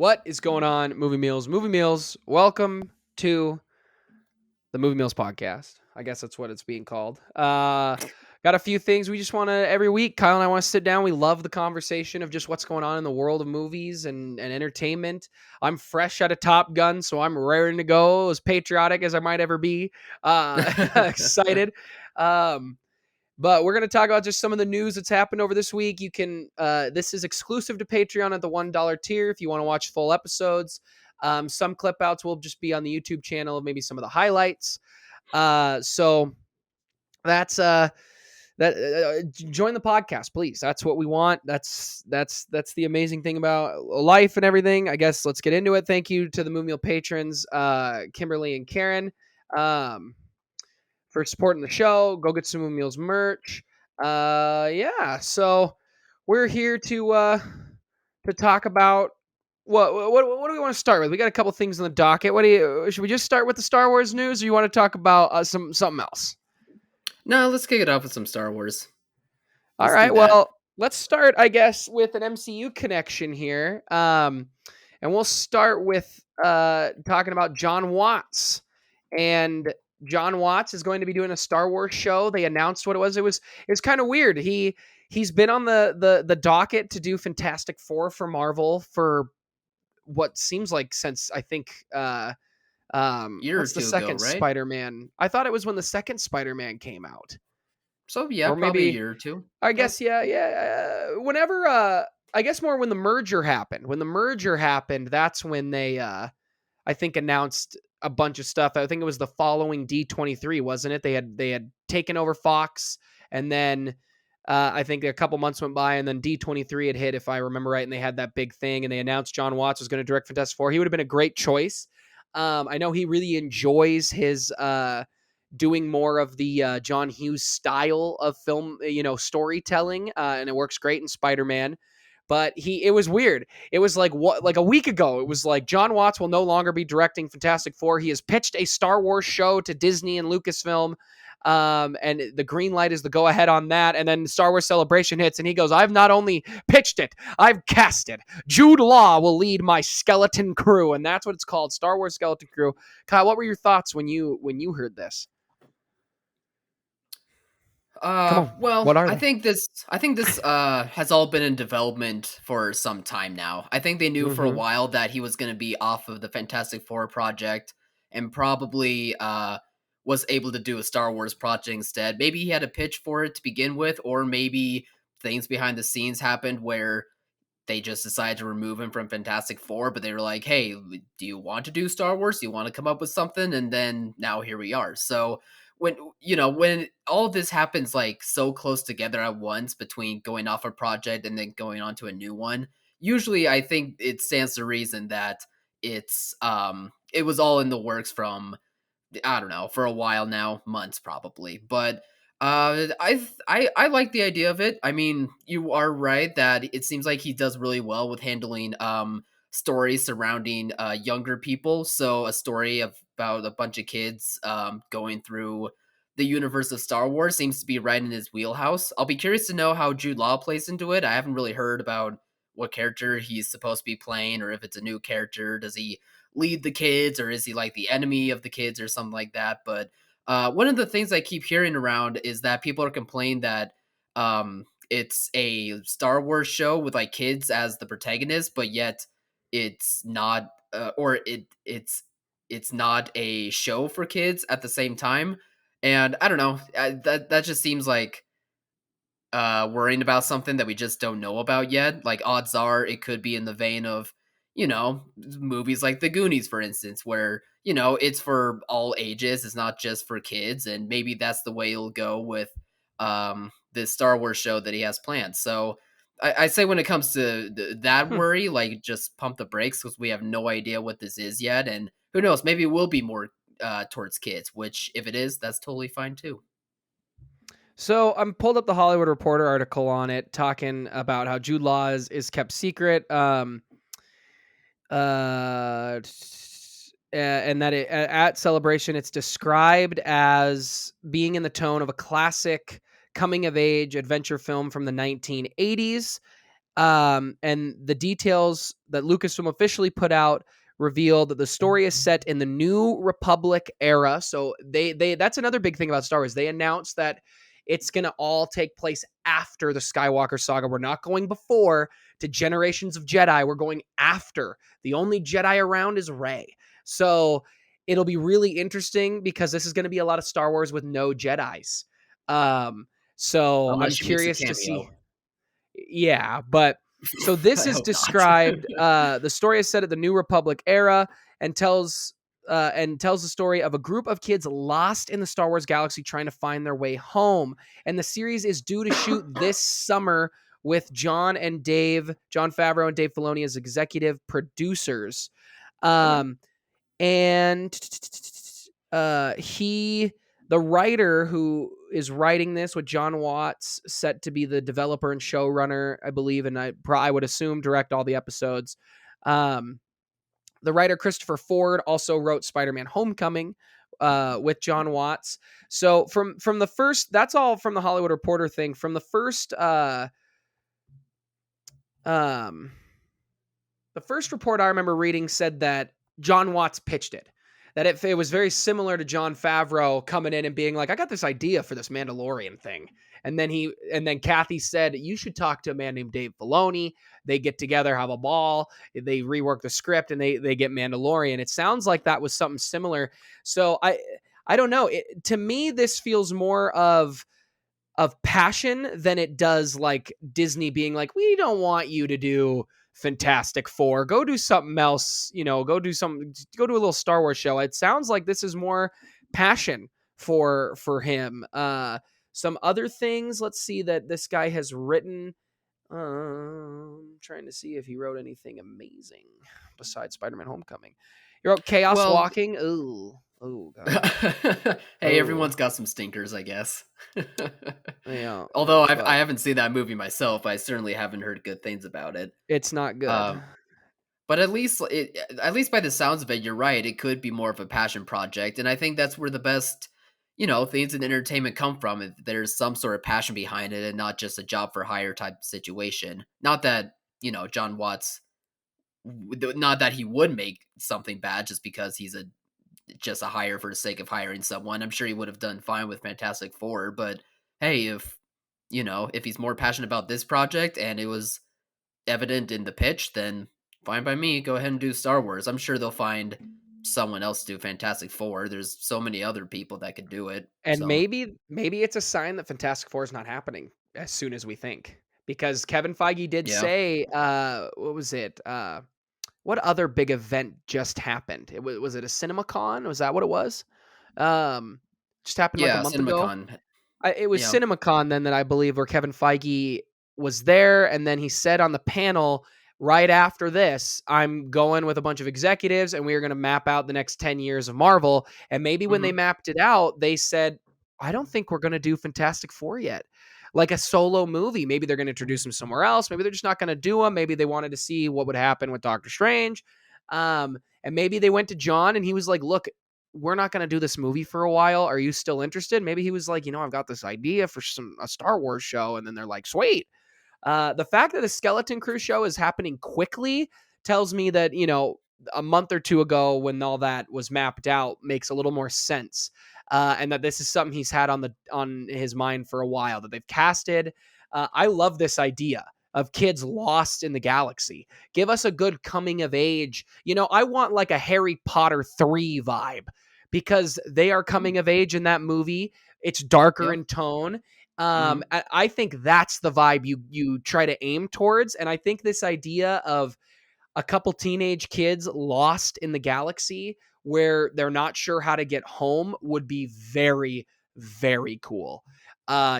What is going on, Movie Meals? Movie Meals, welcome to the Movie Meals podcast. I guess that's what it's being called. Got a few things we just want to, every week, Kyle and I want to sit down. We love the conversation of just what's going on in the world of movies and entertainment. I'm fresh out of Top Gun, so I'm raring to go, as patriotic as I might ever be. Excited. But we're going to talk about just some of the news that's happened over this week. You can, this is exclusive to Patreon at the $1 tier if you want to watch full episodes. Some clip outs will just be on the YouTube channel of maybe some of the highlights. So that's join the podcast, please. That's what we want. That's the amazing thing about life and everything. I guess let's get into it. Thank you to the Movie Meal patrons, Kimberly and Karen. For supporting the show. Go get some Movie Meals merch. So we're here to talk about what do we want to start with? We got a couple things on the docket. Should we just start with the Star Wars news, or you want to talk about something else? No, let's kick it off with some Star Wars. All right. Well, let's start, I guess, with an MCU connection here. And we'll start with talking about John Watts. And John Watts is going to be doing a Star Wars show. They announced what it was. It was kind of weird. He's been on the docket to do Fantastic Four for Marvel for what seems like since I think what's the second ago, right? Spider-Man? I thought it was when the second Spider-Man came out. So yeah, or probably a year or two. I guess whenever I guess more when the merger happened. When the merger happened, that's when they I think announced a bunch of stuff. I think it was the following D23, wasn't it? They had taken over Fox, and then I think a couple months went by, and then D23 had hit, if I remember right, and they had that big thing, and they announced John Watts was going to direct Fantastic Four. He would have been a great choice. I know he really enjoys his doing more of the John Hughes style of film, storytelling, and it works great in Spider-Man. But it was weird. It was like a week ago. It was like John Watts will no longer be directing Fantastic Four. He has pitched a Star Wars show to Disney and Lucasfilm, and the green light is the go ahead on that. And then Star Wars Celebration hits, and he goes, "I've not only pitched it, I've cast it. Jude Law will lead my skeleton crew," and that's what it's called, Star Wars Skeleton Crew. Kyle, what were your thoughts when you heard this? Well, I think this has all been in development for some time now. I think they knew for a while that he was going to be off of the Fantastic Four project and probably was able to do a Star Wars project instead. Maybe he had a pitch for it to begin with, or maybe things behind the scenes happened where they just decided to remove him from Fantastic Four, but they were like, "Hey, do you want to do Star Wars? Do you want to come up with something?" And then now here we are. So when all of this happens like so close together at once between going off a project and then going on to a new one, usually I think it stands to reason that it was all in the works from, I don't know, for a while now, months probably. But I like the idea of it. I mean, you are right that it seems like he does really well with handling stories surrounding younger people. So a story about a bunch of kids going through the universe of Star Wars seems to be right in his wheelhouse. I'll be curious to know how Jude Law plays into it. I haven't really heard about what character he's supposed to be playing, or if it's a new character. Does he lead the kids, or is he like the enemy of the kids or something like that? But one of the things I keep hearing around is that people are complaining that it's a Star Wars show with like kids as the protagonist, but yet it's not, it's not a show for kids at the same time. And I don't know, that just seems like worrying about something that we just don't know about yet. Like, odds are it could be in the vein of, movies like The Goonies, for instance, where, it's for all ages. It's not just for kids. And maybe that's the way it'll go with this Star Wars show that he has planned. So I say when it comes to that worry, like, just pump the brakes, because we have no idea what this is yet. And who knows, maybe it will be more towards kids, which if it is, that's totally fine too. So I'm pulled up the Hollywood Reporter article on it, talking about how Jude Law is kept secret, and that at Celebration, it's described as being in the tone of a classic coming of age adventure film from the 1980s. And the details that Lucasfilm officially put out reveal that the story is set in the New Republic era. So they that's another big thing about Star Wars. They announced that it's going to all take place after the Skywalker saga. We're not going before to generations of Jedi. We're going after. The only Jedi around is Rey. So it'll be really interesting because this is going to be a lot of Star Wars with no Jedis. So I'm Unless she makes a curious to cameo. see. Yeah, but so this I is hope not. described. The story is set at the New Republic era and tells the story of a group of kids lost in the Star Wars galaxy trying to find their way home. And the series is due to shoot this summer with John Favreau and Dave Filoni as executive producers. Okay. And the writer who is writing this with John Watts set to be the developer and showrunner, I believe, and I would assume direct all the episodes. The writer Christopher Ford also wrote Spider-Man: Homecoming with John Watts. So from the first, that's all from the Hollywood Reporter thing. From the first report I remember reading said that John Watts pitched it. That it was very similar to Jon Favreau coming in and being like, I got this idea for this Mandalorian thing. And then Kathy said, you should talk to a man named Dave Filoni. They get together, have a ball, they rework the script, and they get Mandalorian. It sounds like that was something similar. So I don't know. To me, this feels more of passion than it does like Disney being like, we don't want you to do Fantastic Four. Go do something else, go do a little Star Wars show. It sounds like this is more passion for him. Some other things, let's see that this guy has written. Trying to see if he wrote anything amazing besides Spider-Man: Homecoming. He wrote Chaos Walking. Oh God. Hey, everyone's got some stinkers, I guess. Yeah. Although I haven't seen that movie myself, I certainly haven't heard good things about it. It's not good. But at least by the sounds of it, you're right. It could be more of a passion project, and I think that's where the best, things in entertainment come from. If there's some sort of passion behind it, and not just a job for hire type situation. Not that John Watts, not that he would make something bad just because he's just a hire for the sake of hiring someone. I'm sure he would have done fine with Fantastic Four, but hey, if he's more passionate about this project and it was evident in the pitch, then fine by me. Go ahead and do Star Wars. I'm sure they'll find someone else to do Fantastic Four. There's so many other people that could do it. And maybe it's a sign that Fantastic Four is not happening as soon as we think. Because Kevin Feige did say, what was it? What other big event just happened? Was it a CinemaCon? Was that what it was? Just happened like a month CinemaCon. ago. It was CinemaCon then that I believe where Kevin Feige was there, and then he said on the panel right after this, I'm going with a bunch of executives, and we are going to map out the next 10 years of Marvel. And maybe when they mapped it out, they said, I don't think we're going to do Fantastic Four yet. Like a solo movie. Maybe they're going to introduce them somewhere else. Maybe they're just not going to do them. Maybe they wanted to see what would happen with Doctor Strange. And maybe they went to John and he was like, look, we're not going to do this movie for a while. Are you still interested? Maybe he was like, I've got this idea for a Star Wars show. And then they're like, sweet. The fact that the Skeleton Crew show is happening quickly tells me that, a month or two ago when all that was mapped out makes a little more sense. And that this is something he's had on his mind for a while, that they've casted. I love this idea of kids lost in the galaxy. Give us a good coming of age. I want like a Harry Potter 3 vibe because they are coming of age in that movie. It's darker in tone. I think that's the vibe you try to aim towards. And I think this idea of a couple teenage kids lost in the galaxy where they're not sure how to get home would be very, very cool.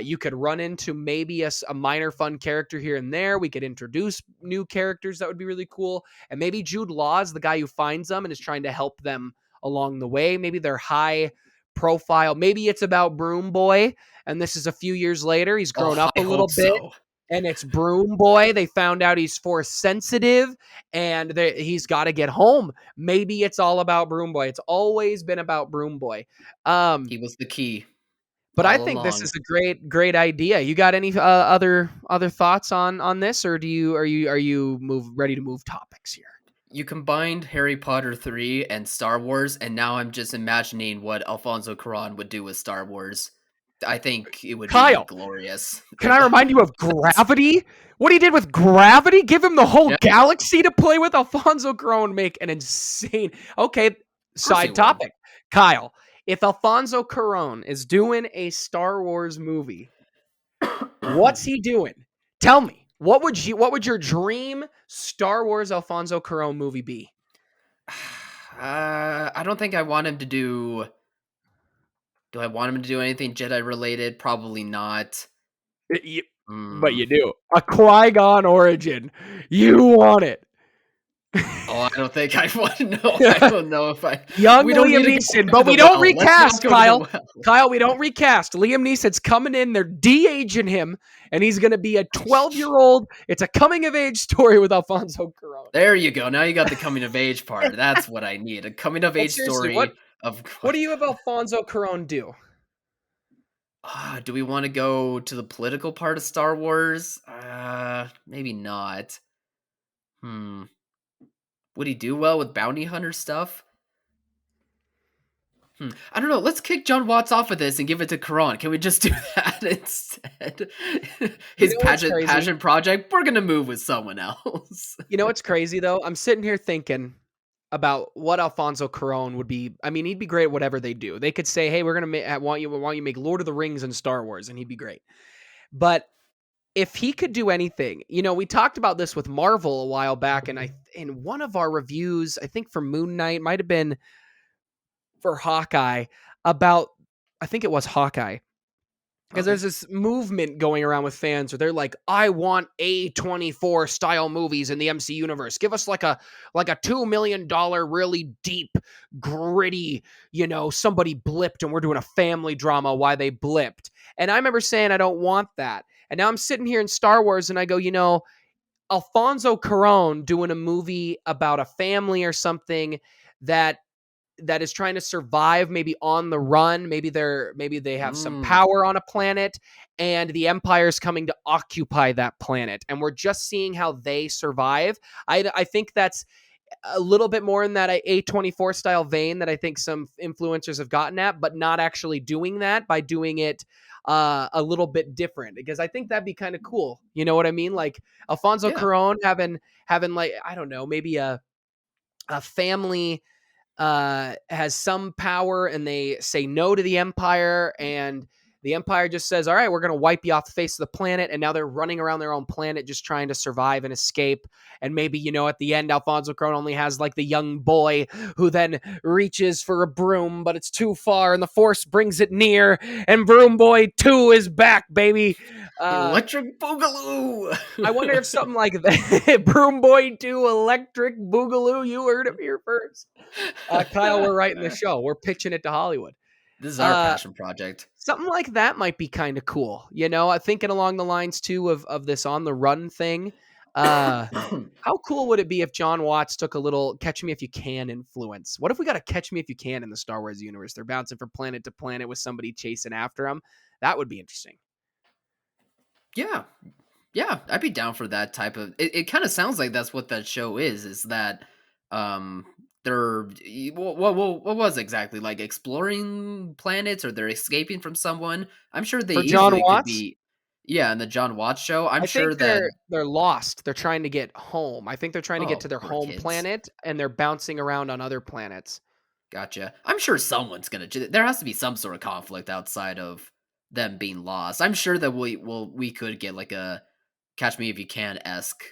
You could run into maybe a minor fun character here and there. We could introduce new characters. That would be really cool. And maybe Jude Law is the guy who finds them and is trying to help them along the way. Maybe they're high profile. Maybe it's about Broom Boy, and this is a few years later. He's grown up a little bit. So. And it's Broom Boy. They found out he's force sensitive and he's got to get home. Maybe it's all about Broom Boy. It's always been about Broom Boy. He was the key. But I all think this is along. a great idea. You got any other thoughts on this, or are you ready to move topics here? You combined Harry Potter 3 and Star Wars, and now I'm just imagining what Alfonso Cuarón would do with Star Wars. I think it would be Kyle, glorious. can I remind you of Gravity? What he did with Gravity? Give him the whole Yeah, galaxy to play with. Alfonso Cuarón make an insane. Okay, of course he side would. topic. Kyle, if Alfonso Cuarón is doing a Star Wars movie, what's he doing? Tell me. What would your dream Star Wars Alfonso Cuarón movie be? I don't think I want him to do. Do I want him to do anything Jedi related? Probably not. You, but Hmm. you do. A Qui-Gon origin. You want it. Oh, I don't think I want to know. I don't know if I. Young We don't need Liam to go Neeson, to but the we don't well. Let's recast, not go to the Kyle. well. Kyle, we don't recast. Liam Neeson's coming in. They're de-aging him, and he's going to be a 12-year-old. It's a coming-of-age story with Alfonso Cuarón. There you go. Now you got the coming of age part. That's what I need. A coming of But age seriously, what story of. what do you have Alfonso Cuarón do? Do we want to go to the political part of Star Wars? Maybe not. Hmm. Would he do well with bounty hunter stuff? I don't know. Let's kick John Watts off of this and give it to Karan. Can we just do that instead? You His know what's crazy? passion project. We're gonna move with someone else. You know what's crazy though? I'm sitting here thinking about what Alfonso Cuarón would be. I mean, he'd be great at whatever they do. They could say, "Hey, we're gonna want you to make Lord of the Rings and Star Wars," and he'd be great. But if he could do anything, we talked about this with Marvel a while back, and in one of our reviews, I think for Moon Knight, might have been for Hawkeye, about I think it was Hawkeye. Because Okay. there's this movement going around with fans where they're like, I want A24 style movies in the MC universe. Give us like a $2 million, really deep, gritty, somebody blipped and we're doing a family drama why they blipped. And I remember saying, I don't want that. And now I'm sitting here in Star Wars and I go, Alfonso Cuarón doing a movie about a family or something that is trying to survive, maybe on the run, maybe they have some power on a planet and the Empire's coming to occupy that planet and we're just seeing how they survive. I think that's a little bit more in that A24 style vein that I think some influencers have gotten at, but not actually doing that by doing it a little bit different, because I think that'd be kind of cool. You know what I mean? Like Alfonso Yeah. Cuarón having like, I don't know, maybe a family has some power and they say no to the Empire, and the Empire just says, all right, we're going to wipe you off the face of the planet. And now they're running around their own planet just trying to survive and escape. And maybe, at the end, Alfonso Cuarón only has like the young boy who then reaches for a broom, but it's too far and the Force brings it near. And Broom Boy 2 is back, baby. Electric Boogaloo. I wonder if something like that, Broom Boy 2 Electric Boogaloo, you heard it here first. Kyle, we're writing the show. We're pitching it to Hollywood. This is our passion project. Something like that might be kind of cool. Thinking along the lines too of this on the run thing. How cool would it be if John Watts took a little Catch Me If You Can influence? What if we got a Catch Me If You Can in the Star Wars universe? They're bouncing from planet to planet with somebody chasing after them. That would be interesting. Yeah. Yeah, I'd be down for that type of it kind of sounds like that's what that show is that they're what was it exactly, like exploring planets or they're escaping from someone? I'm sure they For John easily could Watts, be. Yeah, in the John Watts show, I'm I sure think that. they're lost. They're trying to get home. I think they're trying to get Oh, to their poor home kids. planet and they're bouncing around on other planets. Gotcha. I'm sure someone's gonna. There has to be some sort of conflict outside of them being lost. I'm sure that we could get like a Catch Me If You Can esque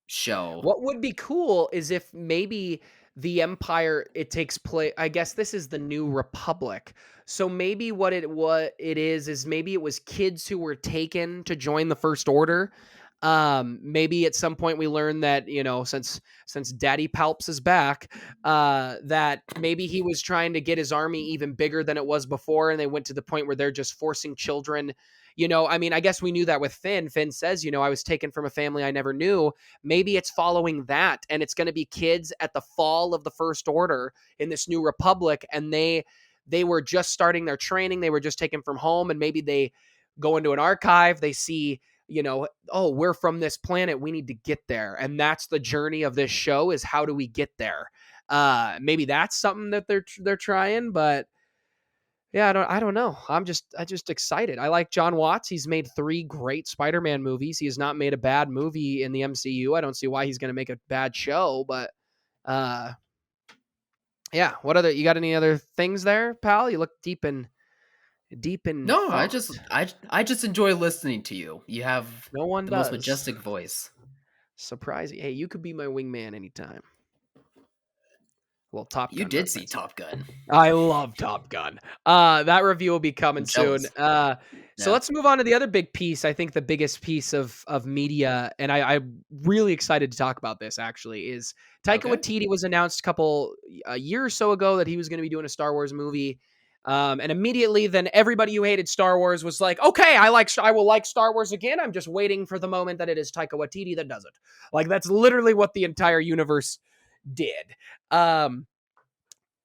show. What would be cool is if maybe the Empire, it takes place. I guess this is the New Republic. So maybe what it is maybe it was kids who were taken to join the First Order. Maybe at some point we learn that, since Daddy Palps is back, that maybe he was trying to get his army even bigger than it was before, and they went to the point where they're just forcing children. I mean, I guess we knew that with Finn. Finn says, I was taken from a family I never knew. Maybe it's following that, and it's going to be kids at the fall of the First Order in this New Republic, and they were just starting their training, they were just taken from home, and maybe they go into an archive, they see, oh, we're from this planet, we need to get there, and that's the journey of this show, is how do we get there. Maybe that's something that they're trying, but yeah, I don't know. I'm just excited. I like John Watts. He's made 3 great Spider-Man movies. He has not made a bad movie in the MCU. I don't see why he's going to make a bad show, but yeah, you got any other things there, pal? You look deep in No, thought. I just enjoy listening to you. You have No one the most does. majestic voice. Surprising. Hey, you could be my wingman anytime. Well, Top Gun. You did see Top Gun. I love Top Gun. That review will be coming soon. So let's move on to the other big piece. I think the biggest piece of media, and I'm really excited to talk about this, actually, is Taika Waititi was announced a year or so ago that he was going to be doing a Star Wars movie. And immediately then everybody who hated Star Wars was like, okay, I will like Star Wars again. I'm just waiting for the moment that it is Taika Waititi that does it. Like, that's literally what the entire universe did.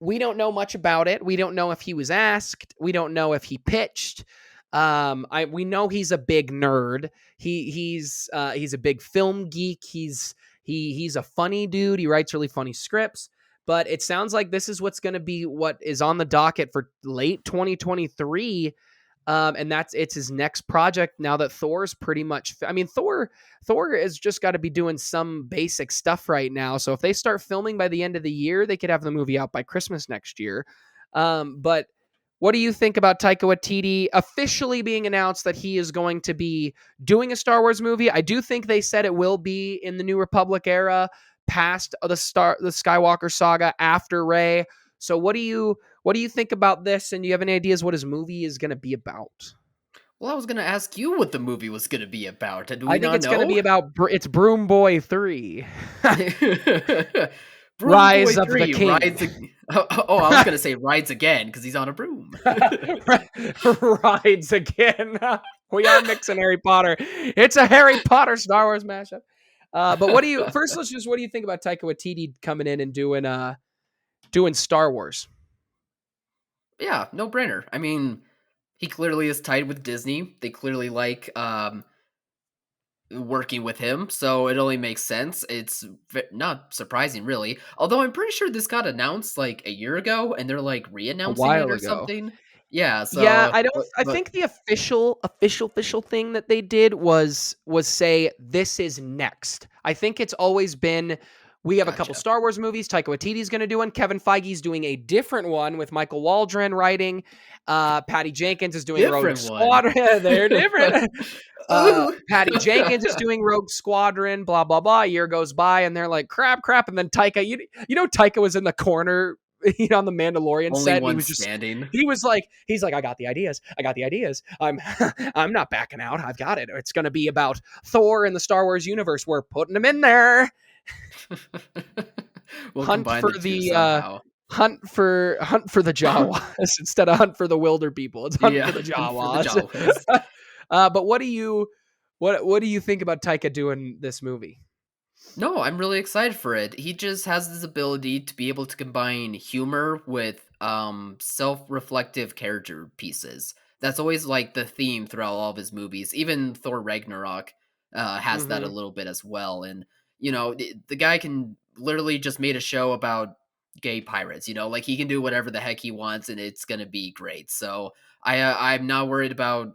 We don't know much about it. We don't know if he was asked. We don't know if he pitched. We know he's a big nerd. He's a big film geek. He's a funny dude. He writes really funny scripts. But it sounds like this is what's going to be what is on the docket for late 2023. And it's his next project now that Thor's pretty much, Thor has just got to be doing some basic stuff right now. So if they start filming by the end of the year, they could have the movie out by Christmas next year. But what do you think about Taika Waititi officially being announced that he is going to be doing a Star Wars movie? I do think they said it will be in the New Republic era, past the Skywalker saga, after Rey. So what do you think about this? And do you have any ideas what his movie is going to be about? Well, I was going to ask you what the movie was going to be about. Do we I think it's going to be about it's Broom Boy 3. Broom Rise Boy of 3, the King. I was going to say rides again because he's on a broom. Rides again. We are mixing Harry Potter. It's a Harry Potter Star Wars mashup. But what do you think about Taika Waititi coming in and doing Star Wars? Yeah, no brainer. I mean, he clearly is tied with Disney. They clearly like working with him, so it only makes sense. It's not surprising, really. Although I'm pretty sure this got announced like a year ago, and they're like re-announcing it or something. Yeah. So yeah, I think the official thing that they did was say this is next. I think it's always been. We have a couple Star Wars movies. Taika Waititi's going to do one. Kevin Feige's doing a different one with Michael Waldron writing. Patty Jenkins is doing Rogue Squadron. They're different. Patty Jenkins is doing Rogue Squadron. Blah blah blah. A year goes by, and they're like, crap, and then Taika. Taika was in the corner, on the Mandalorian only set. One He was standing. He's like, I got the ideas. I'm not backing out. I've got it. It's going to be about Thor in the Star Wars universe. We're putting him in there. We'll hunt for the Jawas instead of hunt for the wilder people. It's hunt for the Jawas. But what do you think about Taika doing this movie? No, I'm really excited for it. He just has this ability to be able to combine humor with self-reflective character pieces. That's always like the theme throughout all of his movies. Even Thor Ragnarok has that a little bit as well. And the guy can literally just made a show about gay pirates. Like he can do whatever the heck he wants, and it's gonna be great. So I'm not worried about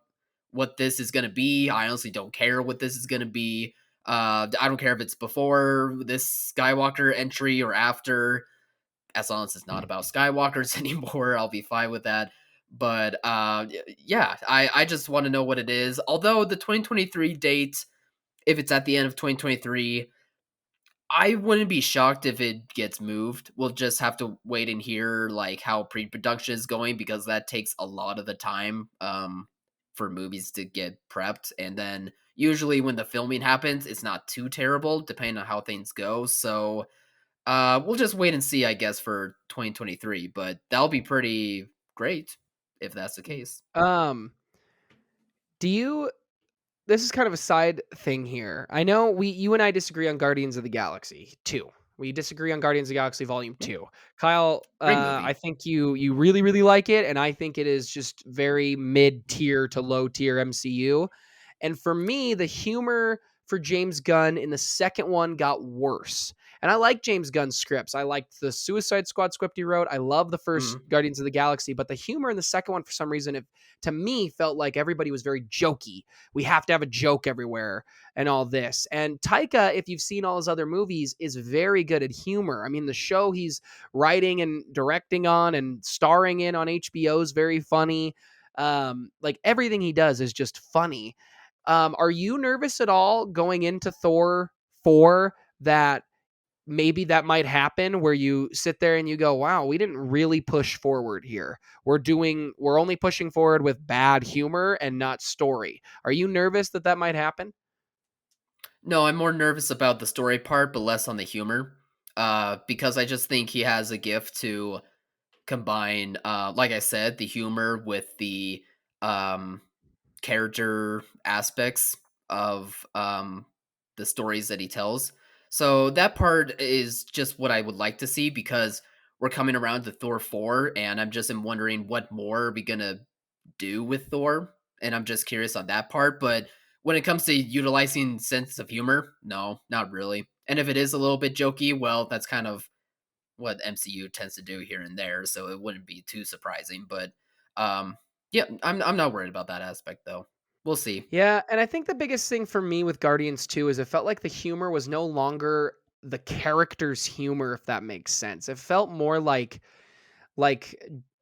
what this is gonna be. I honestly don't care what this is gonna be. I don't care if it's before this Skywalker entry or after. As long as it's not about Skywalkers anymore, I'll be fine with that. But yeah, I just want to know what it is. Although the 2023 date, if it's at the end of 2023, I wouldn't be shocked if it gets moved. We'll just have to wait and hear like how pre-production is going, because that takes a lot of the time for movies to get prepped. And then usually when the filming happens, it's not too terrible depending on how things go. So we'll just wait and see, I guess, for 2023. But that'll be pretty great if that's the case. This is kind of a side thing here. I know you and I disagree on Guardians of the Galaxy 2. We disagree on Guardians of the Galaxy Volume 2. Kyle, Great movie. I think you really, really like it, and I think it is just very mid-tier to low-tier MCU. And for me, the humor for James Gunn in the second one got worse. And I like James Gunn's scripts. I liked the Suicide Squad script he wrote. I love the first Guardians of the Galaxy, but the humor in the second one, for some reason, it to me felt like everybody was very jokey. We have to have a joke everywhere and all this. And Taika, if you've seen all his other movies, is very good at humor. I mean, the show he's writing and directing on and starring in on HBO is very funny. Like everything he does is just funny. Are you nervous at all going into Thor 4 that maybe that might happen where you sit there and you go, wow, we didn't really push forward here. We're only pushing forward with bad humor and not story. Are you nervous that that might happen? No, I'm more nervous about the story part, but less on the humor. Because I just think he has a gift to combine, like I said, the humor with the character aspects of the stories that he tells. So that part is just what I would like to see, because we're coming around to Thor 4, and I'm just wondering what more are we gonna do with Thor, and I'm just curious on that part. But when it comes to utilizing sense of humor, no, not really. And if it is a little bit jokey, well, that's kind of what MCU tends to do here and there, so it wouldn't be too surprising. But yeah, I'm not worried about that aspect though. We'll see. Yeah, and I think the biggest thing for me with Guardians 2 is it felt like the humor was no longer the character's humor, if that makes sense. It felt more like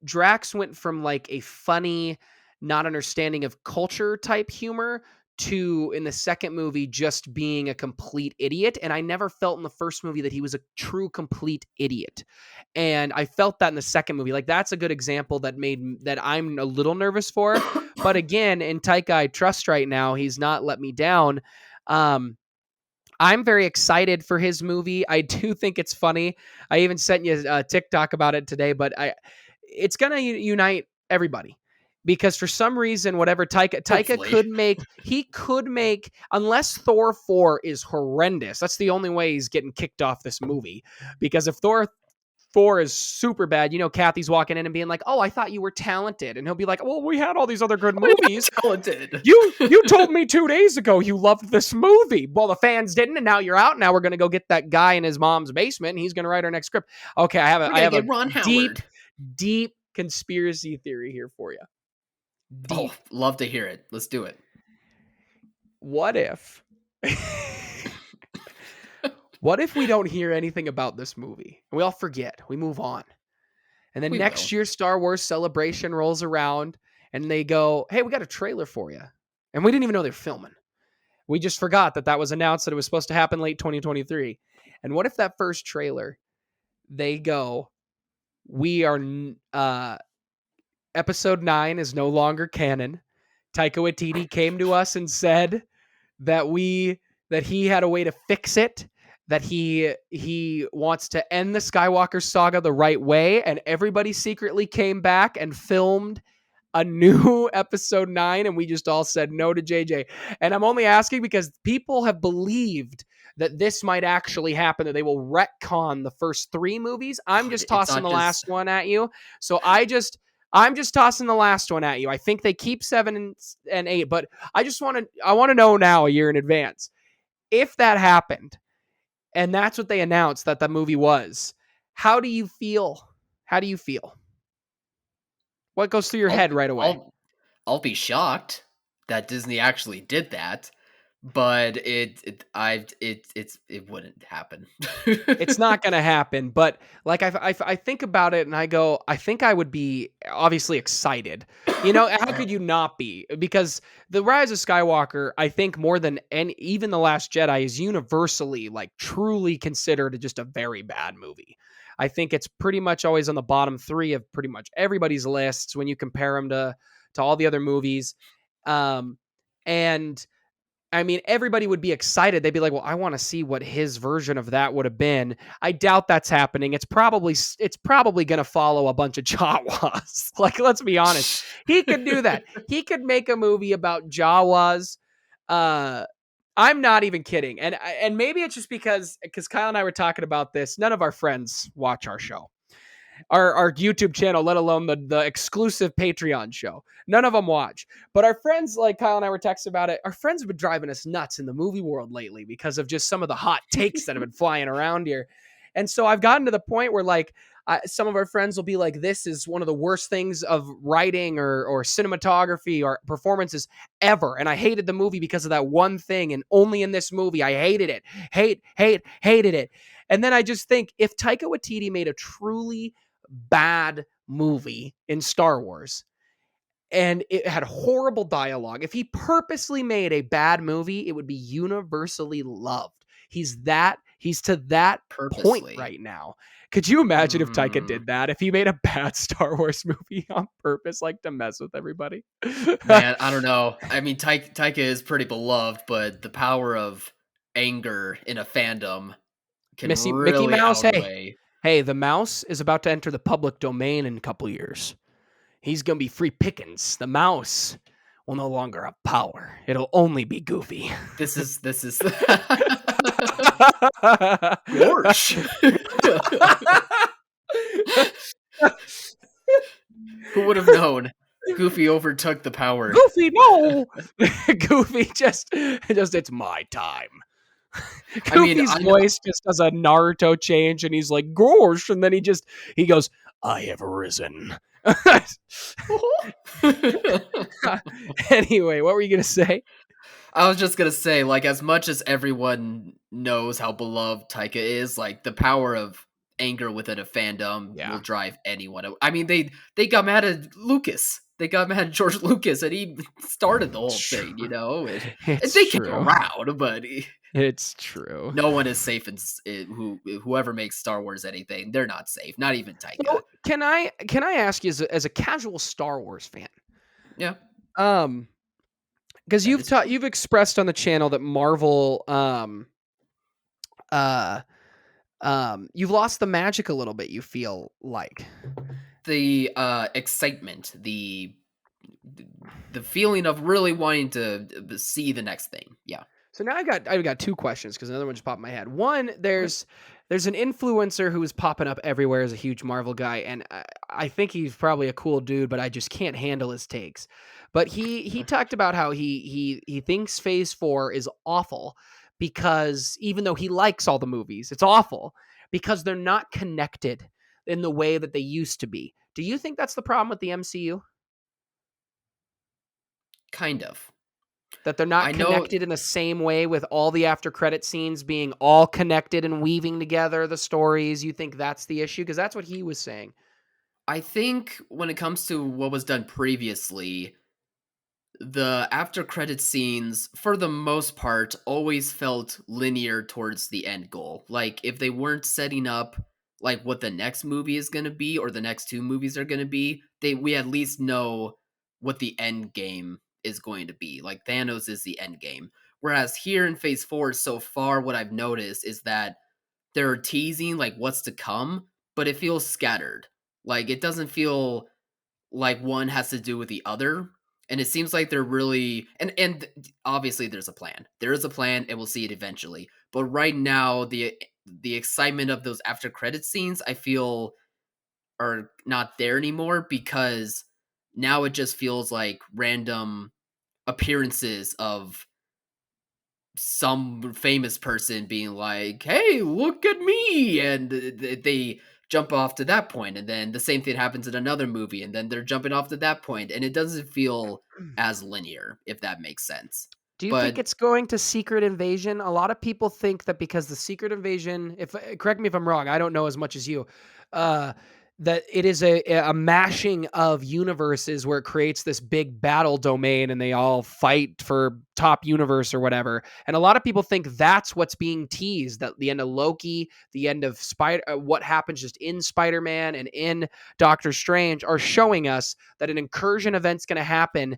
Drax went from like a funny, not understanding of culture type humor to in the second movie just being a complete idiot. And I never felt in the first movie that he was a true complete idiot. And I felt that in the second movie. Like that's a good example that I'm a little nervous for. But again, in Taika I trust right now, he's not let me down. I'm very excited for his movie. I do think it's funny. I even sent you a TikTok about it today, but it's going to unite everybody because for some reason, whatever Taika could make, unless Thor 4 is horrendous. That's the only way he's getting kicked off this movie, because if Thor 4 is super bad, Kathy's walking in and being like, "Oh, I thought you were talented," and he'll be like, "Well, we had all these other good movies. Talented. You told me 2 days ago you loved this movie. Well, the fans didn't, and now you're out. Now we're gonna go get that guy in his mom's basement, and he's gonna write our next script." Okay, I have a Ron deep conspiracy theory here for you. Oh, love to hear it. Let's do it. What if? What if we don't hear anything about this movie? We all forget. We move on. And then next year, Star Wars Celebration rolls around, and they go, "Hey, we got a trailer for you." And we didn't even know they're filming. We just forgot that was announced that it was supposed to happen late 2023. And what if that first trailer, they go, "We are, episode 9 is no longer canon. Taika Waititi came to us and said that he had a way to fix it, that he wants to end the Skywalker saga the right way, and everybody secretly came back and filmed a new episode 9, and we just all said no to JJ." And I'm only asking because people have believed that this might actually happen, that they will retcon the first 3 movies. I'm just tossing the last one at you. So I'm just tossing the last one at you. I think they keep 7 and 8, but I want to know now, a year in advance, if that happened, and that's what they announced that the movie was. How do you feel? How do you feel? What goes through your head right away? I'll be shocked that Disney actually did that, but it wouldn't happen. It's not going to happen, but like I think about it and I go, I think I would be obviously excited. How could you not be? Because The Rise of Skywalker, I think more than even The Last Jedi, is universally like truly considered just a very bad movie. I think it's pretty much always on the bottom 3 of pretty much everybody's lists when you compare them to all the other movies. And I mean, everybody would be excited. They'd be like, "Well, I want to see what his version of that would have been." I doubt that's happening. It's probably going to follow a bunch of Jawas. Like, let's be honest. He could do that. He could make a movie about Jawas. I'm I'm not even kidding. And maybe it's just because Kyle and I were talking about this. None of our friends watch our show. Our YouTube channel, let alone the exclusive Patreon show. None of them watch. But our friends, like Kyle and I were texting about it, our friends have been driving us nuts in the movie world lately because of just some of the hot takes that have been flying around here. And so I've gotten to the point where like some of our friends will be like, this is one of the worst things of writing or cinematography or performances ever. And I hated the movie because of that one thing. And only in this movie, I hated it. Hated it. And then I just think if Taika Waititi made a truly bad movie in Star Wars and it had horrible dialogue, if he purposely made a bad movie, it would be universally loved. He's to that point right now. Could you imagine if Taika did that? If he made a bad Star Wars movie on purpose, like to mess with everybody? Man, I don't know. I mean, Taika is pretty beloved, but the power of anger in a fandom can Mickey really Mouse, outweigh. Hey, the mouse is about to enter the public domain in a couple years. He's going to be free pickings. The mouse will no longer have power. It'll only be Goofy. This is Gorsh. Who would have known? Goofy overtook the power. Goofy, no. Goofy just it's my time. Goofy's voice just does a Naruto change, and he's like Gorsh, and then he goes, "I have arisen." Anyway, what were you gonna say? I was just gonna say, like, as much as everyone knows how beloved Taika is, like the power of anger within a fandom will drive anyone. I mean, they got mad at Lucas. They got mad at George Lucas, and he started the whole thing, you know. And they came around, but it's true. No one is safe in whoever makes Star Wars anything. They're not safe. Not even Taika. So, can I ask you as a casual Star Wars fan? Yeah. Because you've expressed on the channel that Marvel you've lost the magic a little bit, you feel like. The excitement, the feeling of really wanting to see the next thing. Yeah. So now I've got two questions because another one just popped in my head. One, there's an influencer who is popping up everywhere as a huge Marvel guy, and I think he's probably a cool dude, but I just can't handle his takes. But he talked about how he thinks Phase 4 is awful because even though he likes all the movies, it's awful because they're not connected in the way that they used to be. Do you think that's the problem with the MCU? Kind of. That they're not connected in the same way, with all the after credit scenes being all connected and weaving together the stories. You think that's the issue? Because that's what he was saying. I think when it comes to what was done previously, the after credit scenes, for the most part, always felt linear towards the end goal. Like, if they weren't setting up like what the next movie is going to be or the next two movies are going to be, we at least know what the end game is going to be. Like, Thanos is the end game. Whereas here in Phase 4, so far, what I've noticed is that they're teasing like what's to come, but it feels scattered. Like, it doesn't feel like one has to do with the other. And it seems like they're really and obviously there's a plan. There is a plan, and we'll see it eventually. But right now, the excitement of those after credit scenes, I feel, are not there anymore, because now it just feels like random appearances of some famous person being like, "Hey, look at me," and they jump off to that point, and then the same thing happens in another movie, and then they're jumping off to that point, and it doesn't feel as linear, if that makes sense. Do you think it's going to Secret Invasion? A lot of people think that because the Secret Invasion, if correct me if I'm wrong, I don't know as much as you, that it is a mashing of universes where it creates this big battle domain and they all fight for top universe or whatever. And a lot of people think that's what's being teased, that the end of Loki, the end of what happens just in Spider-Man and in Doctor Strange are showing us that an incursion event's going to happen.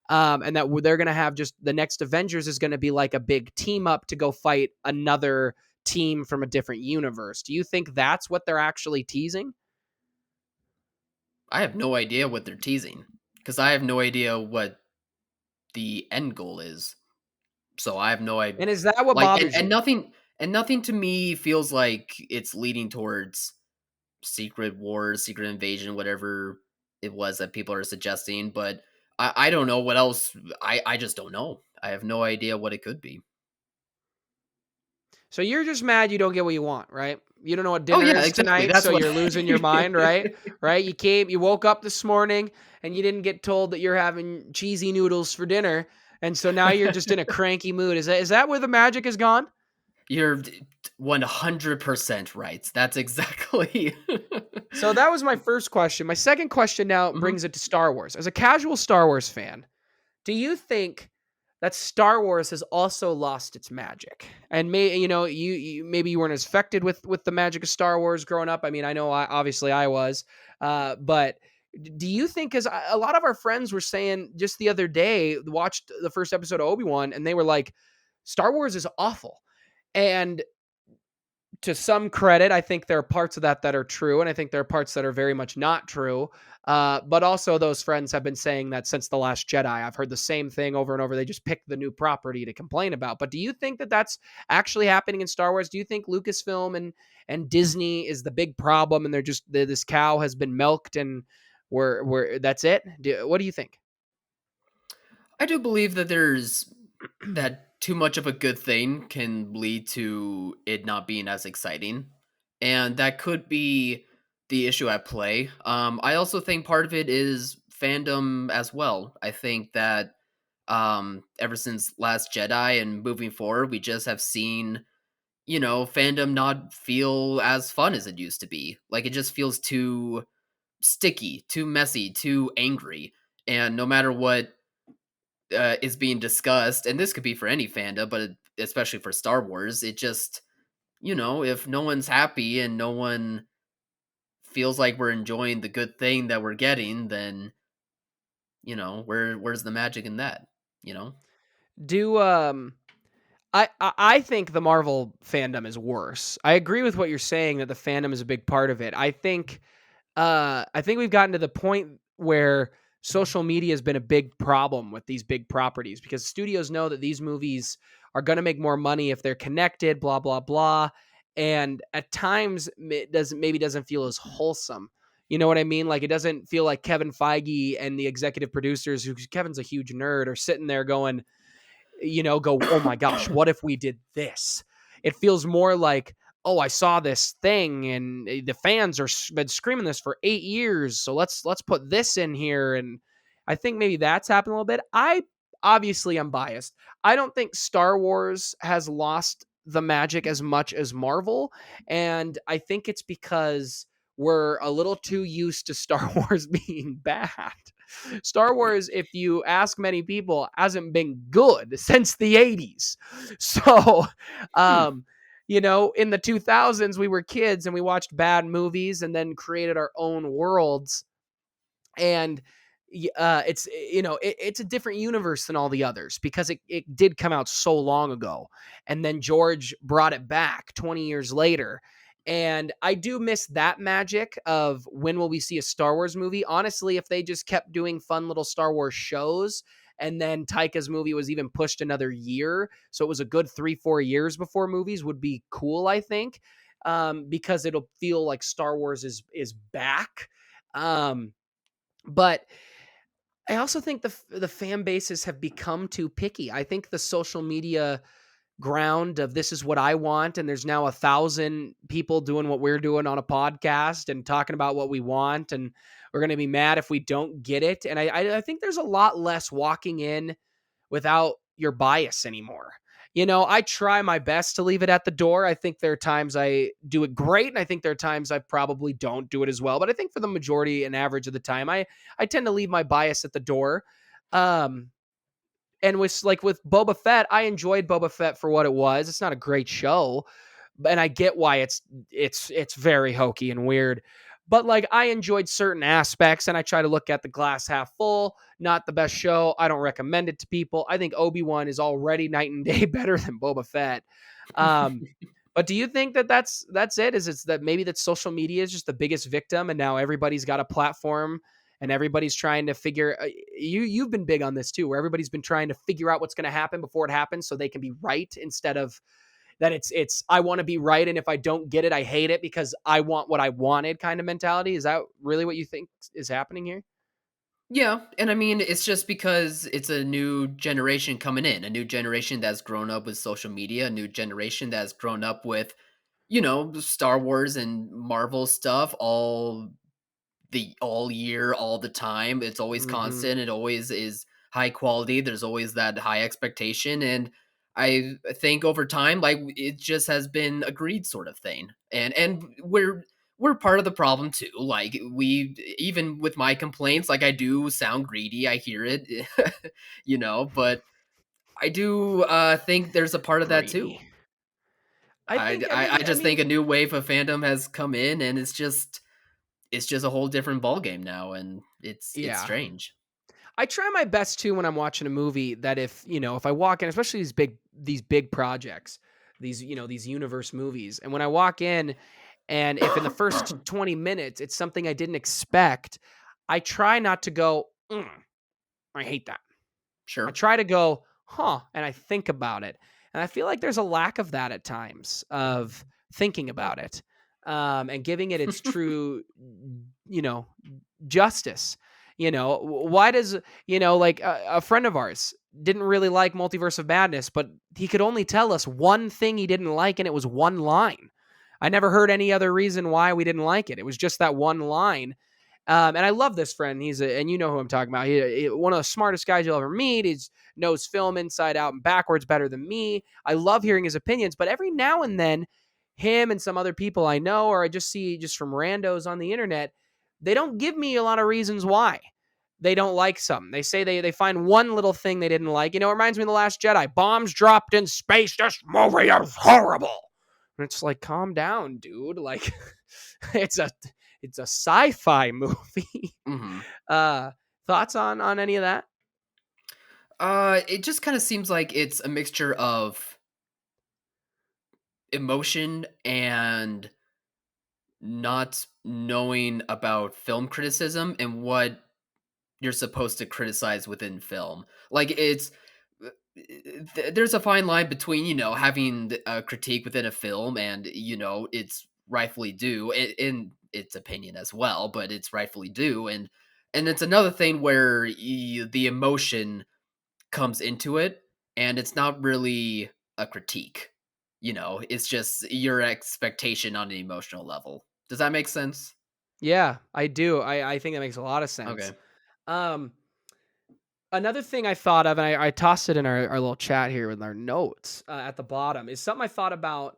And that they're going to have just the next Avengers is going to be like a big team up to go fight another team from a different universe. Do you think that's what they're actually teasing? I have no idea what they're teasing, because I have no idea what the end goal is. So I have no idea. And is that what Like, bothers you? and nothing to me feels like it's leading towards secret wars, secret invasion, whatever it was that people are suggesting. But I don't know what else. I just don't know. I have no idea what it could be. So you're just mad you don't get what you want, right? You don't know what Oh dinner yeah, is exactly. tonight, That's so what. you're losing your mind, right? Right? You woke up this morning and you didn't get told that you're having cheesy noodles for dinner, and so now you're just in a cranky mood. Is that where the magic is gone? You're 100% right. That's exactly. So that was my first question. My second question now Mhm. brings it to Star Wars. As a casual Star Wars fan, do you think that Star Wars has also lost its magic? And you maybe you weren't as affected with the magic of Star Wars growing up. I mean, I know obviously I was, but do you think? Because a lot of our friends were saying just the other day, watched the first episode of Obi-Wan, and they were like, Star Wars is awful. And to some credit, I think there are parts of that are true, and I think there are parts that are very much not true. But also, those friends have been saying that since The Last Jedi. I've heard the same thing over and over. They just pick the new property to complain about. But do you think that that's actually happening in Star Wars? Do you think Lucasfilm and Disney is the big problem, and this cow has been milked, and we're that's it? What do you think? I do believe that there's that too much of a good thing can lead to it not being as exciting. And that could be the issue at play. I also think part of it is fandom as well. I think that ever since Last Jedi and moving forward, we just have seen, fandom not feel as fun as it used to be. Like it just feels too sticky, too messy, too angry. And no matter what is being discussed, and this could be for any fandom, but especially for Star Wars, it just, if no one's happy and no one feels like we're enjoying the good thing that we're getting, then where's the magic in that? You know? Do I think the Marvel fandom is worse. I agree with what you're saying that the fandom is a big part of it. I think we've gotten to the point where social media has been a big problem with these big properties because studios know that these movies are going to make more money if they're connected, blah blah blah. And at times it doesn't feel as wholesome. You know what I mean? Like it doesn't feel like Kevin Feige and the executive producers, who Kevin's a huge nerd, are sitting there going, oh my gosh, what if we did this? It feels more like, oh, I saw this thing and the fans are been screaming this for 8 years. So let's put this in here. And I think maybe that's happened a little bit. I'm biased. I don't think Star Wars has lost the magic as much as Marvel. And I think it's because we're a little too used to Star Wars being bad. Star Wars, if you ask many people, hasn't been good since the 80s. So, Hmm. um, in the 2000s, we were kids and we watched bad movies and then created our own worlds. And it's a different universe than all the others because it did come out so long ago, and then George brought it back 20 years later. And I do miss that magic of when will we see a Star Wars movie. Honestly, if they just kept doing fun little Star Wars shows, and then Taika's movie was even pushed another year, so it was a good 3-4 years before movies, would be cool, I think. Because it'll feel like Star Wars is back. But I also think the fan bases have become too picky. I think the social media ground of this is what I want, and there's now 1,000 people doing what we're doing on a podcast and talking about what we want, and we're going to be mad if we don't get it. And I think there's a lot less walking in without your bias anymore. I try my best to leave it at the door. I think there are times I do it great, and I think there are times I probably don't do it as well. But I think for the majority and average of the time, I tend to leave my bias at the door. Um, and with Boba Fett, I enjoyed Boba Fett for what it was. It's not a great show, and I get why it's very hokey and weird. But like I enjoyed certain aspects, and I try to look at the glass half full. Not the best show. I don't recommend it to people. I think Obi-Wan is already night and day better than Boba Fett. Um, but do you think that that's it? Is it's that maybe that social media is just the biggest victim, and now everybody's got a platform, and everybody's trying to figure. You've been big on this too, where everybody's been trying to figure out what's going to happen before it happens, so they can be right instead of that. It's I want to be right, and if I don't get it, I hate it because I want what I wanted. Kind of mentality. Is that really what you think is happening here? Yeah, and I mean, it's just because it's a new generation coming in, a new generation that's grown up with social media, a new generation that's grown up with, Star Wars and Marvel stuff all year, all the time. It's always Mm-hmm. constant. It always is high quality. There's always that high expectation, and I think over time, like it just has been a greed sort of thing, and we're part of the problem too. Like we, even with my complaints, like I do sound greedy. I hear it, but I do think there's a part of that too. Greedy. I think everybody. I I just think mean, a new wave of fandom has come in, and it's just a whole different ball game now, and it's yeah. strange. I try my best too when I'm watching a movie that if I walk in, especially these big projects, these universe movies, and when I walk in and if in the first 20 minutes it's something I didn't expect, I try not to go, I hate that. I Sure. try to go, huh, and I think about it. And I feel like there's a lack of that at times of thinking about it, and giving it its true, you know, justice. Why does, like a friend of ours didn't really like Multiverse of Madness, but he could only tell us one thing he didn't like, and it was one line. I never heard any other reason why we didn't like it. It was just that one line. And I love this friend. And you know who I'm talking about. One of the smartest guys you'll ever meet. He knows film inside out and backwards better than me. I love hearing his opinions, but every now and then, him and some other people I know, or I just see just from randos on the internet, they don't give me a lot of reasons why they don't like something. They say they find one little thing they didn't like. It reminds me of The Last Jedi. Bombs dropped in space. This movie is horrible. And it's like, calm down, dude. Like, it's a sci-fi movie. Mm-hmm. Thoughts on any of that? It just kind of seems like it's a mixture of emotion and not knowing about film criticism and what you're supposed to criticize within film. Like there's a fine line between having a critique within a film and it's rightfully due in its opinion as well, but it's rightfully due, and it's another thing where the emotion comes into it and it's not really a critique. It's just your expectation on an emotional level. Does that make sense? Yeah, I do. I think that makes a lot of sense. Okay. Um, Another thing I thought of, and I tossed it in our little chat here with our notes at the bottom, is something I thought about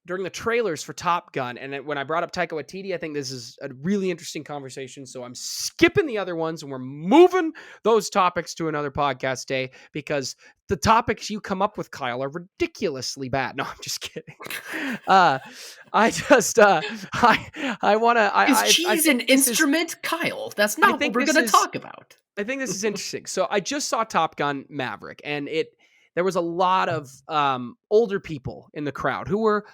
during the trailers for Top Gun. And when I brought up Taika Waititi, I think this is a really interesting conversation. So I'm skipping the other ones and we're moving those topics to another podcast day because the topics you come up with, Kyle, are ridiculously bad. No, I'm just kidding. I want to. Is cheese an instrument, Kyle? That's not what we're going to talk about. I think this is interesting. So I just saw Top Gun Maverick, and there was a lot of older people in the crowd who were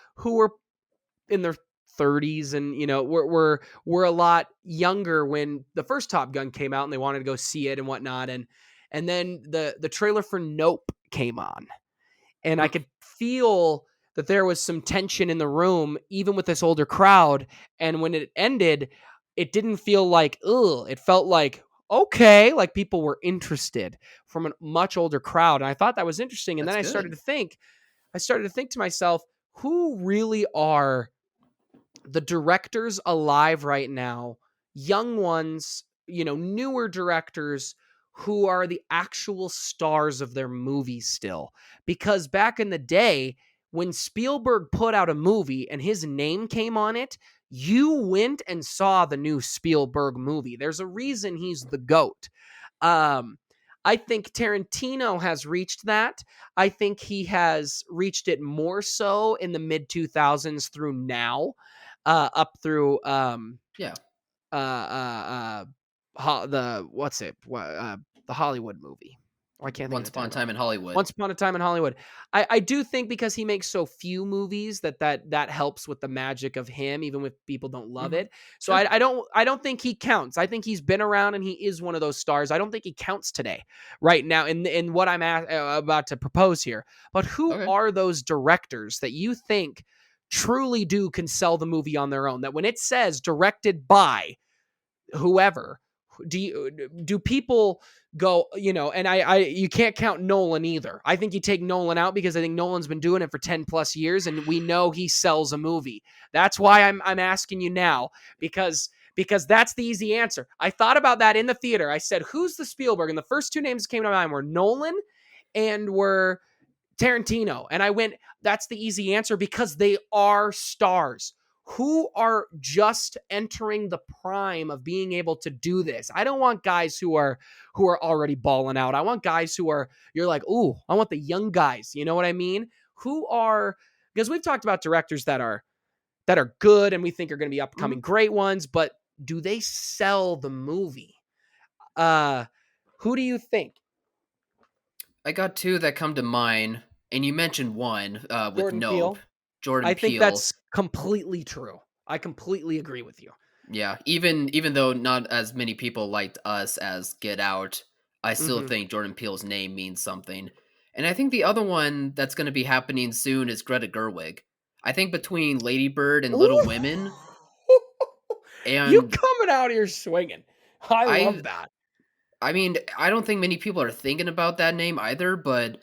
in their 30s, and were a lot younger when the first Top Gun came out, and they wanted to go see it and whatnot. And then the trailer for Nope came on, and I could feel that there was some tension in the room, even with this older crowd. And when it ended, it didn't feel like, ugh. It felt like, okay, like people were interested from a much older crowd. And I thought that was interesting. And That's then I good. started to think to myself, who really are the directors alive right now, young ones, newer directors who are the actual stars of their movies still. Because back in the day, when Spielberg put out a movie and his name came on it, you went and saw the new Spielberg movie. There's a reason he's the GOAT. I think Tarantino has reached that. I think he has reached it more so in the mid 2000s through now, up through Yeah. the what's it? The Hollywood movie. Oh, I can't think of Once the Upon a title. Time in Hollywood. Once Upon a Time in Hollywood. I do think because he makes so few movies that helps with the magic of him, even if people don't love Mm-hmm. it. So Sure. I don't think he counts. I think he's been around and he is one of those stars. I don't think he counts today, right now, in what I'm about to propose here. But who Okay. are those directors that you think truly can sell the movie on their own? That when it says directed by whoever, do people go, and I you can't count Nolan either. I think you take Nolan out because I think Nolan's been doing it for 10 plus years and we know he sells a movie. That's why I'm asking you now, because that's the easy answer. I thought about that in the theater. I said, who's the Spielberg? And the first two names that came to mind were Nolan and were Tarantino. And I went, that's the easy answer because they are stars who are just entering the prime of being able to do this. I don't want guys who are already balling out. I want guys who are, you're like, ooh, I want the young guys. You know what I mean? Who are, because we've talked about directors that are good and we think are going to be Mm-hmm. upcoming great ones, but do they sell the movie? Who do you think? I got two that come to mind, and you mentioned one with Jordan Nope. Peele. Jordan I think Peele. that's completely true. I completely agree with you. Yeah, even though not as many people liked Us as Get Out, I still Mm-hmm. think Jordan Peele's name means something. And I think the other one that's going to be happening soon is Greta Gerwig. I think between Lady Bird and Little Ooh. Women, You and coming out here swinging. I I love that. I mean, I don't think many people are thinking about that name either, but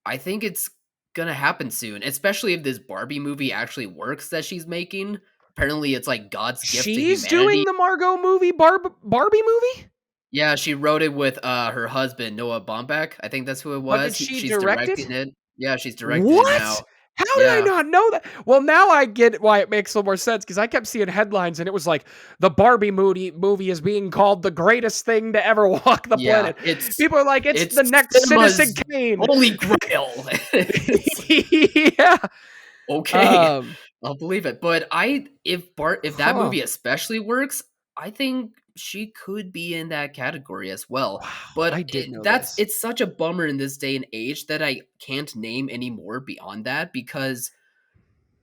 I think it's gonna happen soon, especially if this Barbie movie actually works that she's making. Apparently, it's like God's gift to She's doing humanity. the Margot movie, Barbie movie? Yeah, she wrote it with her husband Noah Baumbach. I think that's who it But did was. she She's direct directing it? it. Yeah, she's directing it What? now. How did I Yeah, not know that? Well, now I get why it makes a little more sense because I kept seeing headlines and it was like the Barbie movie is being called the greatest thing to ever walk the yeah. planet. People are like, it's It's the next Citizen cinema's Kane. holy grail. It's Yeah. okay. Um, I'll believe it. But if that huh. movie especially works, I think she could be in that category as well. Wow. I But did know that's this. it's such a bummer in this day and age that I can't name any more beyond that because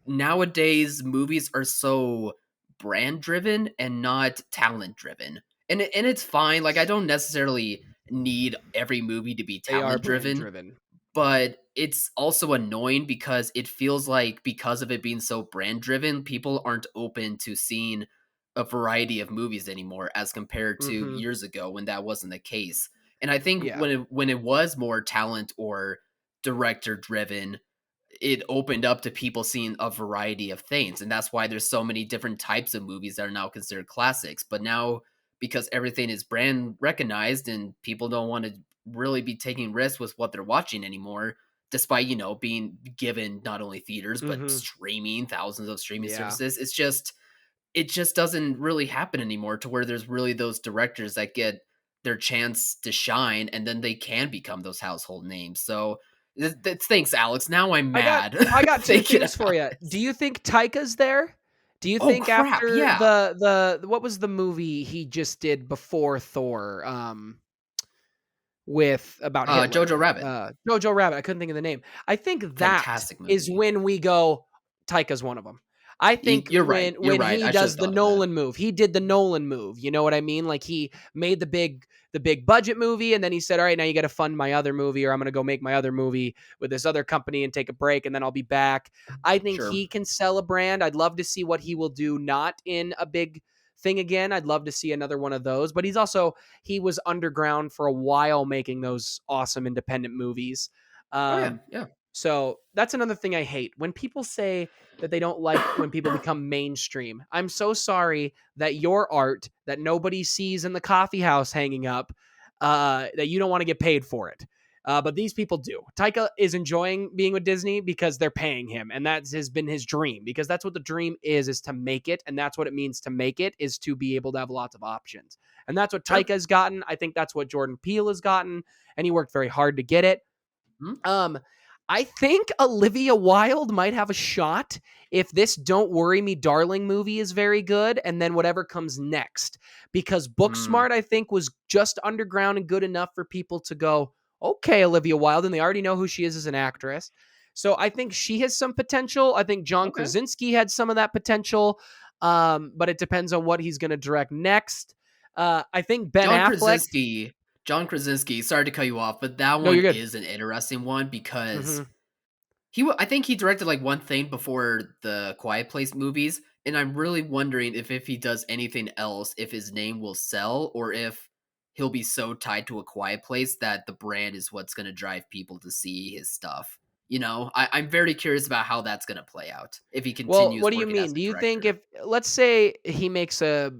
nowadays movies are so brand driven and not talent driven. And it's fine. Like I don't necessarily need every movie to be They are talent brand driven, driven. but it's also annoying because it feels like because of it being so brand driven, people aren't open to seeing a variety of movies anymore as compared to Mm-hmm. years ago when that wasn't the case. And I think Yeah. when it was more talent or director driven, it opened up to people seeing a variety of things, and that's why there's so many different types of movies that are now considered classics. But now, because everything is brand recognized and people don't want to really be taking risks with what they're watching anymore, despite being given not only theaters but Mm-hmm. streaming, thousands of streaming Yeah. services, it just doesn't really happen anymore to where there's really those directors that get their chance to shine and then they can become those household names. So thanks, Alex. Now I'm I got mad. I got two Thinking things for about you. Do this. you think Taika's there? Do you Oh think crap! after Yeah. the what was the movie he just did before Thor? With about Jojo Hitler, Rabbit. Jojo Rabbit. I couldn't think of the name. I think that Fantastic is movie. when we go. Taika's one of them. I think You're right. You're when right. he I should have does the thought of that. Nolan move, he did the Nolan move. You know what I mean? Like he made the big budget movie, and then he said, "All right, now you got to fund my other movie, or I'm going to go make my other movie with this other company and take a break, and then I'll be back." I think Sure. he can sell a brand. I'd love to see what he will do, not in a big thing again. I'd love to see another one of those, but he was underground for a while making those awesome independent movies. Oh yeah. Um, Yeah. so that's another thing I hate when people say that they don't like when people become mainstream. I'm so sorry that your art that nobody sees in the coffee house hanging up, that you don't want to get paid for it. But these people do. Taika is enjoying being with Disney because they're paying him, and that has been his dream. Because that's what the dream is to make it, and that's what it means to make it is to be able to have lots of options. And that's what Sure. Taika has gotten. I think that's what Jordan Peele has gotten, and he worked very hard to get it. Hmm? Um, I think Olivia Wilde might have a shot if this Don't Worry Me Darling movie is very good and then whatever comes next. Because Hmm. Booksmart, I think, was just underground and good enough for people to go, okay, Olivia Wilde, and they already know who she is as an actress. So I think she has some potential. I think John Okay. Krasinski had some of that potential, but it depends on what he's going to direct next. I think Ben John Affleck. Krasinski John Krasinski, sorry to cut you off, but that No, one you're good. is an interesting one because Hmm. I think he directed, like, one thing before the Quiet Place movies, and I'm really wondering if he does anything else, if his name will sell or if he'll be so tied to A Quiet Place that the brand is what's gonna drive people to see his stuff. You know? I'm very curious about how that's gonna play out if he Well, continues what do you working as mean? a Do you think director. if let's say he makes a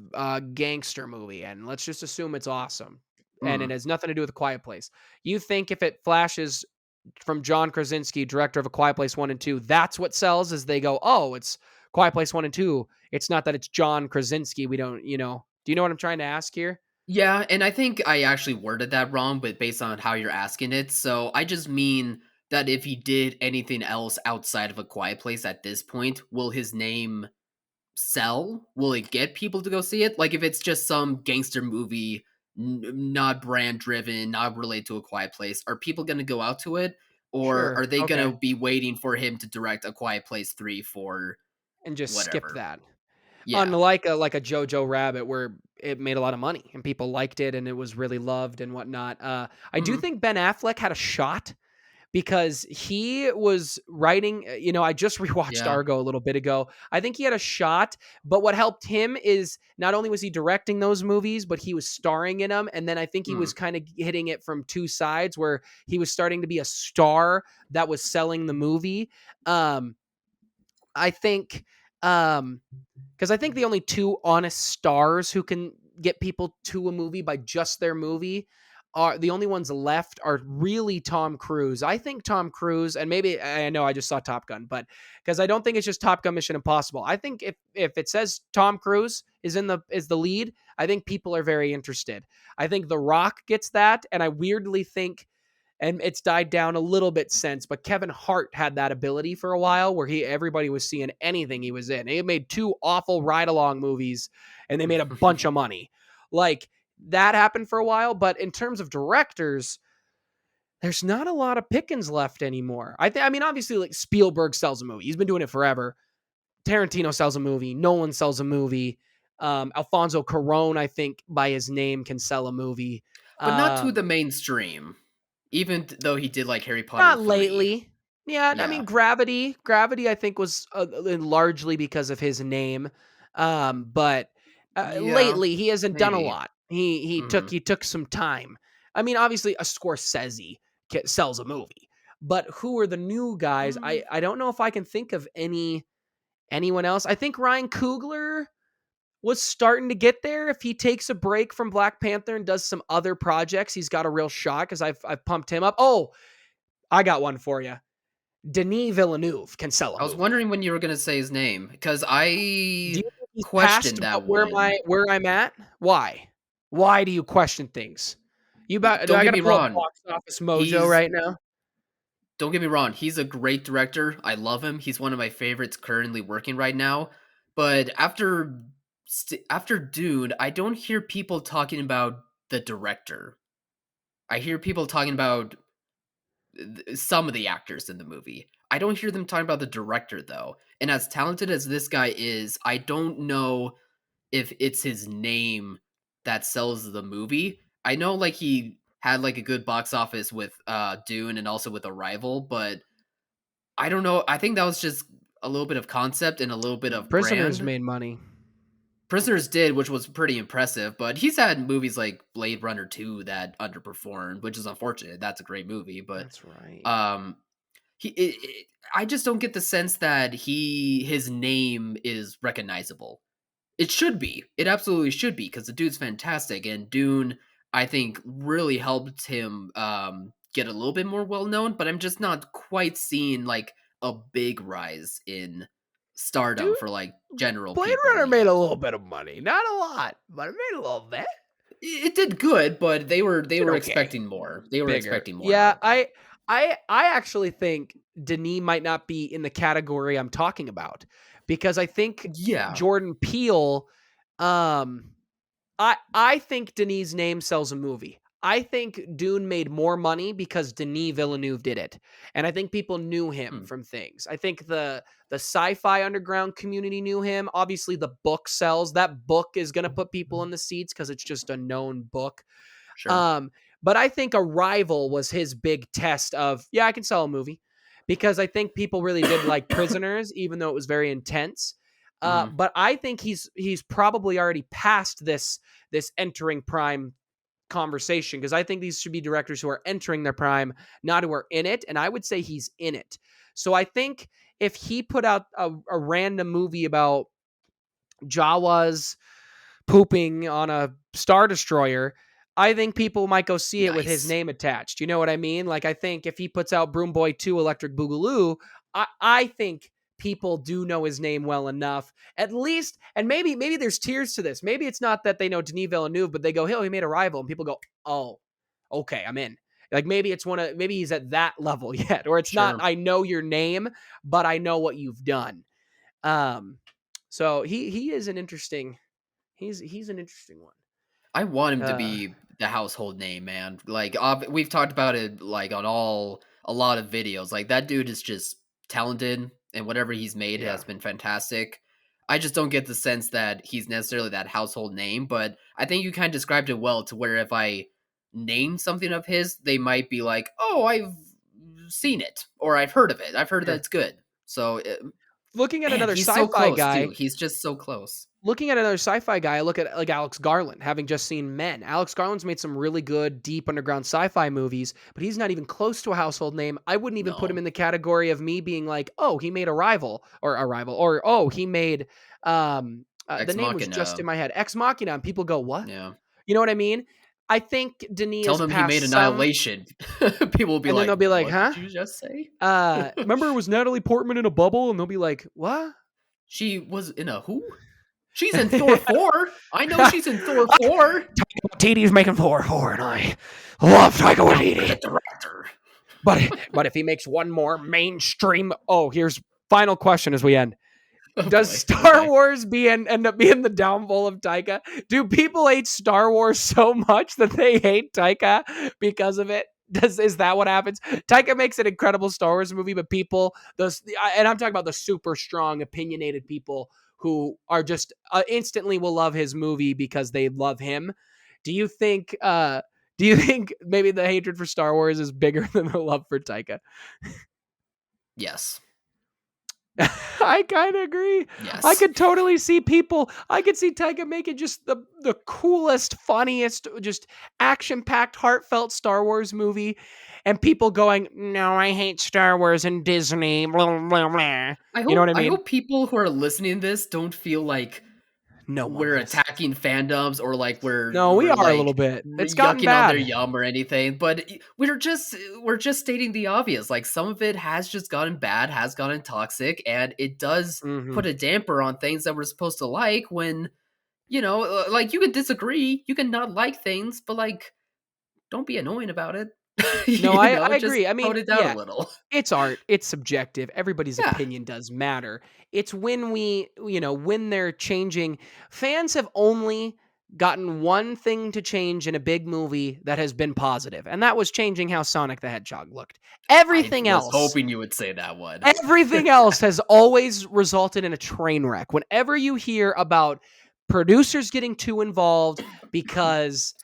gangster movie, and let's just assume it's awesome, and it Mm. has nothing to do with a Quiet Place? You think if it flashes from John Krasinski, director of A Quiet Place 1 and 2, that's what sells as they go, "Oh, it's Quiet Place 1 and 2." It's not that it's John Krasinski. We don't, do you know what I'm trying to ask here? Yeah, and I think I actually worded that wrong, but based on how you're asking it. So I just mean that if he did anything else outside of A Quiet Place at this point, will his name sell? Will it get people to go see it? Like if it's just some gangster movie, not brand driven, not related to A Quiet Place, are people going to go out to it? Or Sure. are they going Okay. to be waiting for him to direct A Quiet Place 3 for And just skip whatever? that. Yeah. Unlike a Jojo Rabbit where it made a lot of money and people liked it and it was really loved and whatnot. I do Mhm. think Ben Affleck had a shot because he was writing, I just rewatched Yeah. Argo a little bit ago. I think he had a shot, but what helped him is not only was he directing those movies, but he was starring in them. And then I think he Mm. was kind of hitting it from two sides where he was starting to be a star that was selling the movie. Um, I think, um, because I think the only two honest stars who can get people to a movie by just their movie are the only ones left are really Tom Cruise. I think Tom Cruise, and maybe I know I just saw Top Gun, but because I don't think it's just Top Gun Mission Impossible. I think if it says Tom Cruise is the lead, I think people are very interested. I think The Rock gets that, and I weirdly think, and it's died down a little bit since, but Kevin Hart had that ability for a while where everybody was seeing anything he was in. He made two awful ride along movies and they made a bunch of money. Like that happened for a while, but in terms of directors, there's not a lot of pickings left anymore. I mean, obviously, like Spielberg sells a movie. He's been doing it forever. Tarantino sells a movie. Nolan sells a movie. Alfonso Cuarón, I think, by his name, can sell a movie. But not to Um, the mainstream. Even though he did like Harry Potter Not 3. lately. Yeah, I Yeah. mean Gravity I think was largely because of his name. But Yeah, lately he hasn't done a maybe. lot. Mhm. He took some time. I mean, obviously a Scorsese sells a movie. But who are the new guys? Mm. I don't know if I can think of anyone else. I think Ryan Coogler was starting to get there. If he takes a break from Black Panther and does some other projects, he's got a real shot because I've pumped him up. Oh, I got one for you. Denis Villeneuve can sell a I was movie. wondering when you were gonna say his name, because Do I you think he's past questioned that where one. I'm at? Why? Why do you question things? Do Don't I get gotta me pull up wrong, Box Office Mojo he's right now? don't get me wrong, he's a great director, I love him, he's one of my favorites currently working right now, but after Dune, I don't hear people talking about the director. I hear people talking about some of the actors in the movie. I don't hear them talking about the director though. And as talented as this guy is, I don't know if it's his name that sells the movie. I know like he had like a good box office with Dune and also with Arrival, but I don't know. I think that was just a little bit of concept and a little bit of Prisoners brand. made money. Prisoners did, which was pretty impressive, but he's had movies like Blade Runner 2 that underperformed, which is unfortunate. That's a great movie, but That's right. um I just don't get the sense that his name is recognizable. It should be. It absolutely should be because the dude's fantastic, and Dune, I think, really helped him get a little bit more well known. But I'm just not quite seeing like a big rise in Dude, stardom for like general Blade people Runner made yet. a little bit of money. Not a lot, but it made a little bit. It did good, but they Did were okay. expecting more. They were Bigger. expecting more out Yeah, of that. I actually think Denis might not be in the category I'm talking about because I think Yeah. Jordan Peele, I think Denis' name sells a movie. I think Dune made more money because Denis Villeneuve did it. And I think people knew him from things. I think the sci-fi underground community knew him. Obviously, the book sells. That book is going to put people in the seats because it's just a known book. Sure. But I think Arrival was his big test of, yeah, I can sell a movie. Because I think people really did like Prisoners, even though it was very intense. But I think he's probably already past this entering prime conversation, because I think these should be directors who are entering their prime, not who are in it. And I would say he's in it. So I think if he put out a random movie about Jawas pooping on a Star Destroyer, I think people might go see it with his name attached. You know what I mean? Like, I think if he puts out Broom Boy 2 Electric Boogaloo, I think people do know his name well enough, at least. And maybe there's tiers to this. Maybe it's not that they know Denis Villeneuve, but they go, "Hey, he made Arrival," and people go, "Oh, okay, I'm in." Like, maybe he's at that level yet, or it's not, I know your name, but I know what you've done. So he is an interesting. He's an interesting one. I want him to be the household name, man. Like, we've talked about it like on a lot of videos. Like, that dude is just talented, and whatever he's made has been fantastic. I just don't get the sense that he's necessarily that household name, but I think you kind of described it well, to where if I name something of his, they might be like, "Oh, I've seen it," or "I've heard of it. I've heard that it's good." So, looking at another he's so sci-fi close guy, too. He's just so close. Looking at another sci-fi guy, I look at like Alex Garland, having just seen Men. Alex Garland's made some really good, deep underground sci-fi movies, but he's not even close to a household name. I wouldn't even put him in the category of me being like, "Oh, he made Arrival," or "Oh, he made the name was just in my head, Ex Machina," and people go, "What?" Yeah. You know what I mean? I think Denis Tell is them he made past some, Annihilation. People will be and then like, they'll be like, "What "Huh?" did you just say?" Remember, it was Natalie Portman in a bubble, and they'll be like, "What?" She was in a who? She's in Thor 4. I know she's in Thor 4. Taika Waititi's making Thor 4, and I love Taika Waititi. The director. But if he makes one more mainstream, here's final question as we end. Does Star Wars end up being the downfall of Taika? Do people hate Star Wars so much that they hate Taika because of it? Is that what happens? Taika makes an incredible Star Wars movie, but people, and I'm talking about the super strong, opinionated people who are just instantly will love his movie because they love him. Do you think maybe the hatred for Star Wars is bigger than the love for Taika? Yes. I kind of agree. Yes. I could totally see I could see Taika making just the coolest, funniest, just action-packed, heartfelt Star Wars movie, and people going, "No, I hate Star Wars and Disney." Blah, blah, blah. You know what I mean? I hope people who are listening to this don't feel like we're attacking fandoms, or like we're we are like a little bit. It's gotten yucking bad on their yum or anything, but we're just stating the obvious. Like, some of it has just gotten bad, has gotten toxic, and it does put a damper on things that we're supposed to like. When, like, you can disagree, you can not like things, but like, don't be annoying about it. No, I agree. I mean, tone it down a little. It's art. It's subjective. Everybody's opinion does matter. It's when when they're changing. Fans have only gotten one thing to change in a big movie that has been positive, and that was changing how Sonic the Hedgehog looked. Everything else, I was hoping you would say that one. Everything else has always resulted in a train wreck. Whenever you hear about producers getting too involved because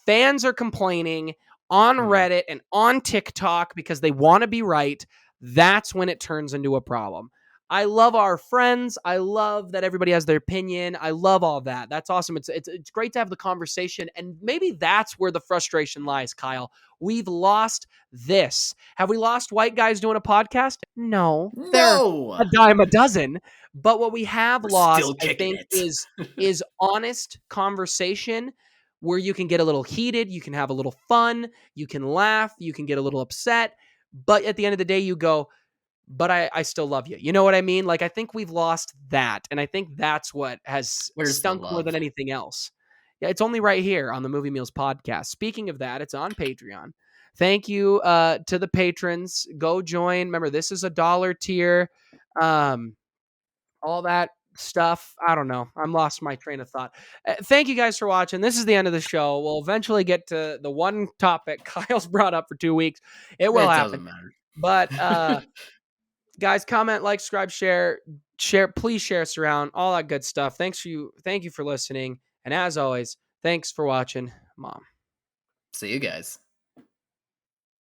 fans are complaining on Reddit and on TikTok because they want to be right, that's when it turns into a problem. I love our friends. I love that everybody has their opinion. I love all that. That's awesome. It's great to have the conversation, and maybe that's where the frustration lies, Kyle. We've lost this. Have we lost white guys doing a podcast? No. They're a dime a dozen. But what we have lost, I think, is honest conversation where you can get a little heated, you can have a little fun, you can laugh, you can get a little upset, but at the end of the day, you go, "But I still love you." You know what I mean? Like, I think we've lost that, and I think that's what has stunk more than anything else. Yeah, it's only right here on the Movie Meals podcast. Speaking of that, it's on Patreon. Thank you to the patrons. Go join. Remember, this is a $1 tier. All that stuff. I don't know. I'm lost my train of thought. Thank you guys for watching. This is the end of the show. We'll eventually get to the one topic Kyle's brought up for 2 weeks. It will happen. Doesn't matter. But guys, comment, like, subscribe, share, please share us around, all that good stuff. Thank you for listening. And as always, thanks for watching, Mom. See you guys.